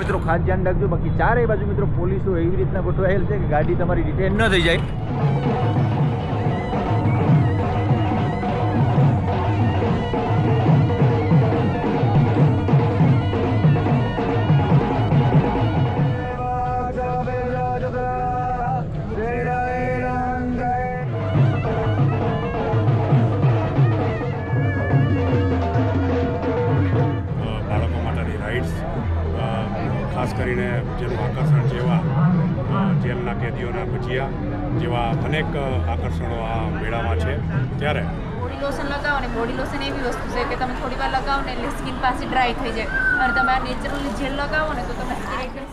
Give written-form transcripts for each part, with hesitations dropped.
મિત્રો ખાસ ધ્યાન રાખજો, બાકી ચારેય બાજુ મિત્રો પોલીસો એવી રીતના ગોઠવાયેલ છે કે ગાડી તમારી ડિટેન ન થઈ જાય। ખાસ કરીને જેનું આકર્ષણ છે એવા જેલના કેદીઓના ભજીયા જેવા અનેક આકર્ષણો આ મેળામાં છે। ત્યારે બોડી લોશન લગાવો ને બોડી લોશન એવી વસ્તુ છે કે તમે થોડી વાર લગાવો ને એટલે સ્કિન પાછી ડ્રાય થઈ જાય, અને તમે આ નેચરલી જેલ લગાવો ને તો તમે સ્કિન એકદમ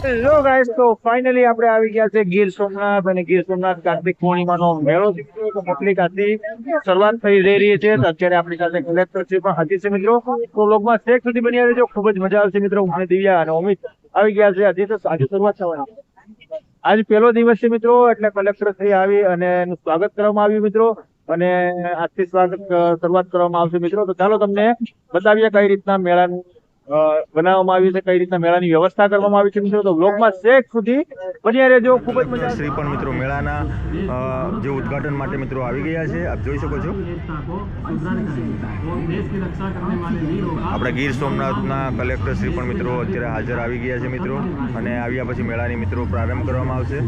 હેલો ગાઈસ, તો ફાઇનલી આપણે આવી ગયા છે ગીર સોમનાથ, અને ગીર સોમનાથ કાર્તિક પૂર્ણિમાનો મેળો મોટી ખાસી શરૂઆત થઈ રહી છે। અત્યારે આપણી સાથે કલેક્ટર છે પણ હાજી છે મિત્રો, તો લોગમાં શેખ સુધી બની રહેજો, ખૂબ જ મજા આવશે મિત્રો। હું દિવ્યા અને અમિત આવી ગયા છે। હજી તો આજે શરૂઆત થવાની, આજ પહેલો દિવસ છે મિત્રો, એટલે કલેક્ટર શ્રી આવી અને એનું સ્વાગત કરવામાં આવ્યું મિત્રો, અને આજથી શરૂઆત કરવામાં આવશે મિત્રો। તો ચાલો તમને બતાવીએ કઈ રીતના મેળાનું બનાવવામાં આવ્યું છે, કઈ રીતના મેળાની વ્યવસ્થા કરવામાં આવી છે મિત્રો। તો બ્લોગમાં શેખ સુધી બન્યા રહેજો, ખૂબ જ મજા શ્રી પણ મિત્રો મેળાના જે ઉદ્ઘાટન માટે મિત્રો આવી ગયા છે, આપ જોઈ શકો છો। આપણે ગીર સોમનાથના કલેક્ટર શ્રી પણ મિત્રો અત્યારે હાજર આવી ગયા છે મિત્રો, અને આવ્યા પછી મેળાની મિત્રો પ્રારંભ કરવામાં આવશે।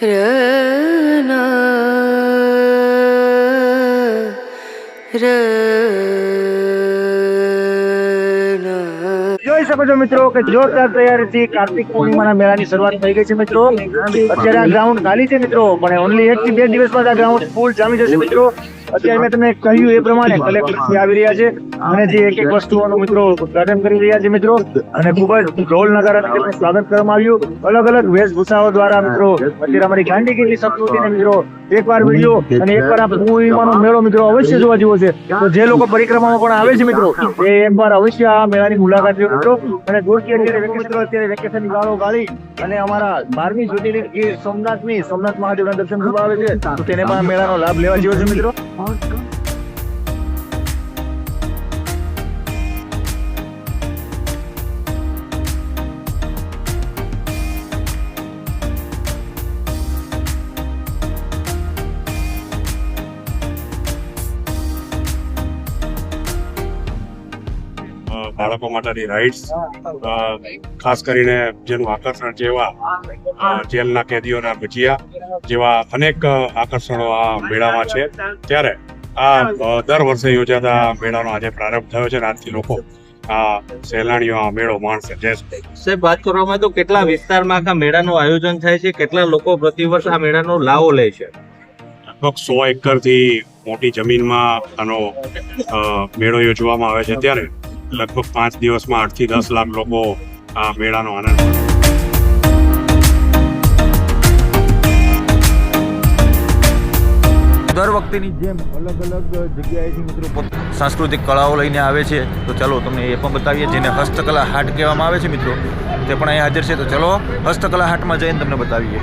જોઈ શકો છો મિત્રો કે જોરદાર તૈયારીથી કાર્તિક પૂર્ણિમાના મેળાની શરૂઆત થઈ ગઈ છે મિત્રો. અત્યારે આ ગ્રાઉન્ડ ખાલી છે મિત્રો, પણ ઓનલી 1 થી 2 દિવસમાં જ આ ગ્રાઉન્ડ ફૂલ જામી જશે મિત્રો. અત્યારે મેં તમને કહ્યું એ પ્રમાણે કલેક્ટર આવી રહ્યા છે અને જે એક એક વસ્તુઓનું મિત્રો ઉદઘાટન કરી રહ્યા છે મિત્રો, અને ખૂબ જ ઢોલ નગારાથી તેમનું સ્વાગત કરવામાં આવ્યું. અલગ અલગ વેશભૂષાઓ દ્વારા મિત્રો અત્યારે અમારી ગાંધીગીરીની સંસ્કૃતિને મિત્રો એકવાર વિડીયો અને એકવાર આ પૂર્ણિમાનો મેળો મિત્રો અવશ્ય જોવા જેવો છે. તો જે લોકો પરિક્રમામાં પણ આવે છે મિત્રો એ એકવાર અવશ્ય આ મેળાની મુલાકાત લ્યો મિત્રો. અને દૂરથી અત્યારે વેકેશનની ગાળો ગાળી અને અમારા 12મી જ્યોતિર્લિંગ ગીર સોમનાથ મહાદેવના દર્શન કરવા આવે છે, તો તેને પણ આ મેળાનો લાભ લેવા જેવો છે મિત્રો. બાળકો માટેની રાઇડ્સ, ખાસ કરીને જેનું આકર્ષણ છે એવા જેલના કેદીઓના ભજીયા જેવા અનેક આકર્ષણો આ મેળામાં છે. ત્યારે આ દર વર્ષે યોજાતા મેળાનો આજે પ્રારંભ થયો છે અને આજથી લોકો આ સહેલાણીઓ આ મેળો માણશે. જય શ્રી સાહેબ, વાત કરવામાં તો કેટલા વિસ્તારમાં આ મેળાનું આયોજન થાય છે, કેટલા લોકો પ્રતિવર્ષ આ મેળાનો લાવો લે છે? લગભગ 100 એકરથી મોટી જમીનમાં આનો મેળો યોજવામાં આવે છે. ત્યારે લગભગ 5 દિવસમાં 8 થી 10 લાખ લોકો આ મેળાનો આનંદ માણે. દર વખતેની જેમ અલગ અલગ જગ્યાએથી મિત્રો સાંસ્કૃતિક કળાઓ લઈને આવે છે. તો ચાલો તમને એ પણ બતાવીએ, જેને હસ્તકલા હાટ કહેવામાં આવે છે મિત્રો, તે પણ અહીં હાજર છે. તો ચલો હસ્તકલા હાટમાં જઈને તમને બતાવીએ.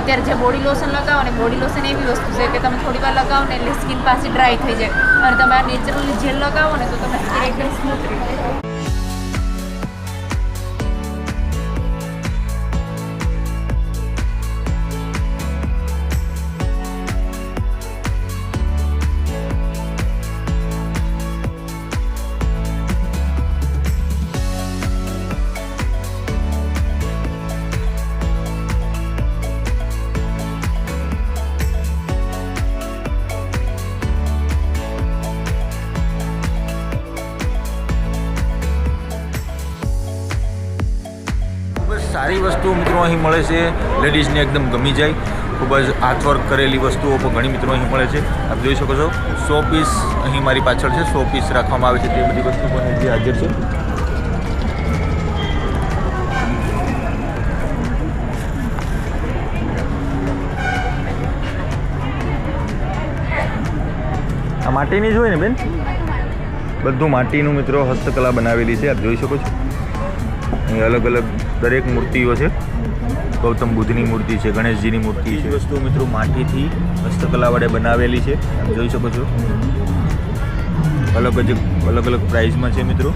અત્યારે જે બોડી લોશન લગાવો ને, બોડી લોશન એવી વસ્તુ છે કે તમે થોડી વાર લગાવો ને એટલે સ્કિન પાછી ડ્રાય થઈ જાય, અને તમે આ નેચરલી જેલ લગાવો ને તો તમે સ્કિન એકદમ સ્મૂથ રહે. સારી વસ્તુઓ મિત્રો અહીં મળે છે, લેડીઝને એકદમ ગમી જાય. ખૂબ જ હાથવર્ક કરેલી વસ્તુઓ પણ ઘણી મિત્રો અહીં મળે છે. આપ જોઈ શકો છો 100 પીસ અહીં મારી પાછળ છે, 100 પીસ રાખવામાં આવે છે. તે બધી વસ્તુ પણ અહીં હાજર છે. આ માટીની જ હોય ને બેન? બધું માટીનું મિત્રો હસ્તકલા બનાવેલી છે, આપ જોઈ શકો છો. અહીં અલગ અલગ દરેક મૂર્તિઓ છે. ગૌતમ બુદ્ધની મૂર્તિ છે, ગણેશજીની મૂર્તિ છે. વસ્તુ મિત્રો માટીથી હસ્તકલા વડે બનાવેલી છે, આપ જોઈ શકો છો. અલગ અલગ પ્રાઇઝમાં છે મિત્રો.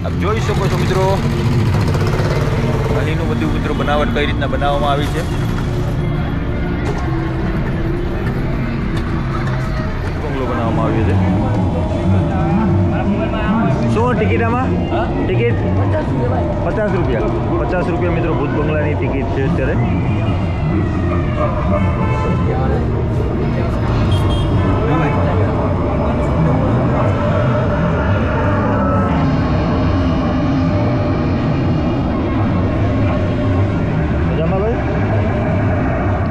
આપ જોઈ શકો છો મિત્રો, અહીંનું બધું મિત્રો બનાવટ કઈ રીતના બનાવવામાં આવી છે. કરવામાં આવ્યું છે. શું ટિકિટ આમાં? ટિકિટ 50 રૂપિયા. 50 રૂપિયા મિત્રો ભૂત બંગલાની ટિકિટ છે અત્યારે. મજામાં ભાઈ?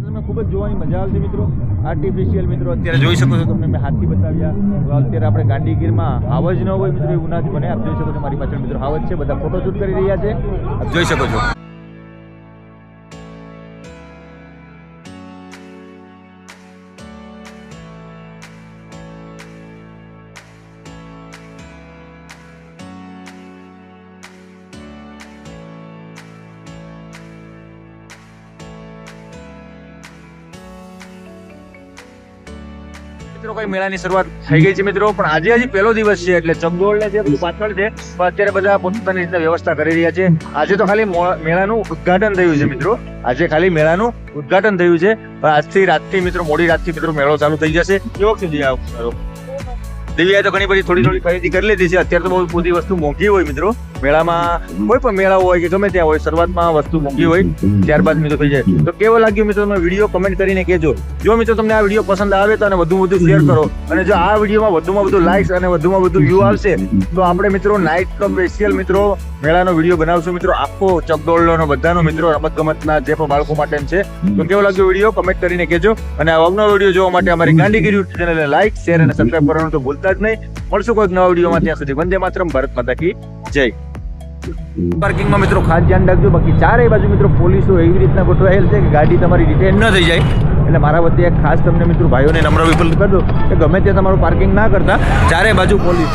તમે ખૂબ જ જોવાની મજા આવશે મિત્રો. આર્ટિફિશિયલ મિત્રો અત્યારે જોઈ શકો છો, તમને મેં હાથથી બતાવ્યા. તો અત્યારે આપણે ગાંધીગીરમાં હાવજ ન હોય મિત્રો એવું ના જ બને. આપ જોઈ શકો છો મારી પાછળ મિત્રો હાવજ છે, બધા ફોટોશૂટ કરી રહ્યા છે, આપ જોઈ શકો છો. મિત્રો કઈ મેળાની શરૂઆત થઈ ગઈ છે મિત્રો, પણ આજે હજી પહેલો દિવસ છે એટલે ચકડોળ ને જે બધું પાછળ છે, પણ અત્યારે બધા પોતાની રીતે વ્યવસ્થા કરી રહ્યા છે. આજે તો ખાલી મેળાનું ઉદ્ઘાટન થયું છે મિત્રો, આજે ખાલી મેળાનું ઉદ્ઘાટન થયું છે, પણ આજથી રાતથી મિત્રો, મોડી રાતથી મિત્રો મેળો ચાલુ થઈ જશે. કેવો છે દિવ્યાએ તો ઘણી બધી થોડી ખરીદી કરી લીધી છે. અત્યારે તો બહુ બધી વસ્તુ મોંઘી હોય મિત્રો મેળામાં, કોઈ પણ મેળા હોય કે ગમે ત્યાં હોય, શરૂઆતમાં વસ્તુ મોંઘી હોય, ત્યારબાદ મિત્રો થઈ જાય. તો કેવો લાગ્યો મિત્રો તમે વિડીયો કમેન્ટ કરીને કહેજો. જો મિત્રો તમને આ વિડીયો પસંદ આવે તો વધુ શેર કરો, અને જો આ વિડીયોમાં વધુમાં વધુ લાઇક્સ અને વધુમાં વધુ વ્યૂ આવશે તો આપણે મિત્રો નાઇટ ક્લબ સ્પેશિયલ મિત્રો મેળાનો વિડીયો બનાવશું મિત્રો, આખો ચકડોળનો બધાનો મિત્રો, રમત ગમતના જે પણ બાળકો માટે છે. તો કેવો લાગ્યો વિડીયો કમેન્ટ કરીને કહેજો, અને આ અવનવો વિડીયો જોવા માટે અમારી ગાંધીગીરી યુટ્યુબ ચેનલને લાઇક, શેર અને સબસ્ક્રાઇબ કરવાનું તો ભૂલતા જ નહીં. મળશું કોઈક નવા વિડીયોમાં, ત્યાં સુધી વંદે માતરમ, ભારત માતા કી જય. પાર્કિંગમાં મિત્રો ખાસ ધ્યાન રાખજો, બાકી ચારેય બાજુ મિત્રો પોલીસો એવી રીતના ગોઠવાયેલ છે કે ગાડી તમારી ડિટેન ન થઈ જાય. એટલે મારા વતી એક ખાસ તમને મિત્રો ભાઈઓને નમ્ર વિનંતી કરજો કે ગમે તે તમારું પાર્કિંગ ના કરતા, ચારે બાજુ પોલીસ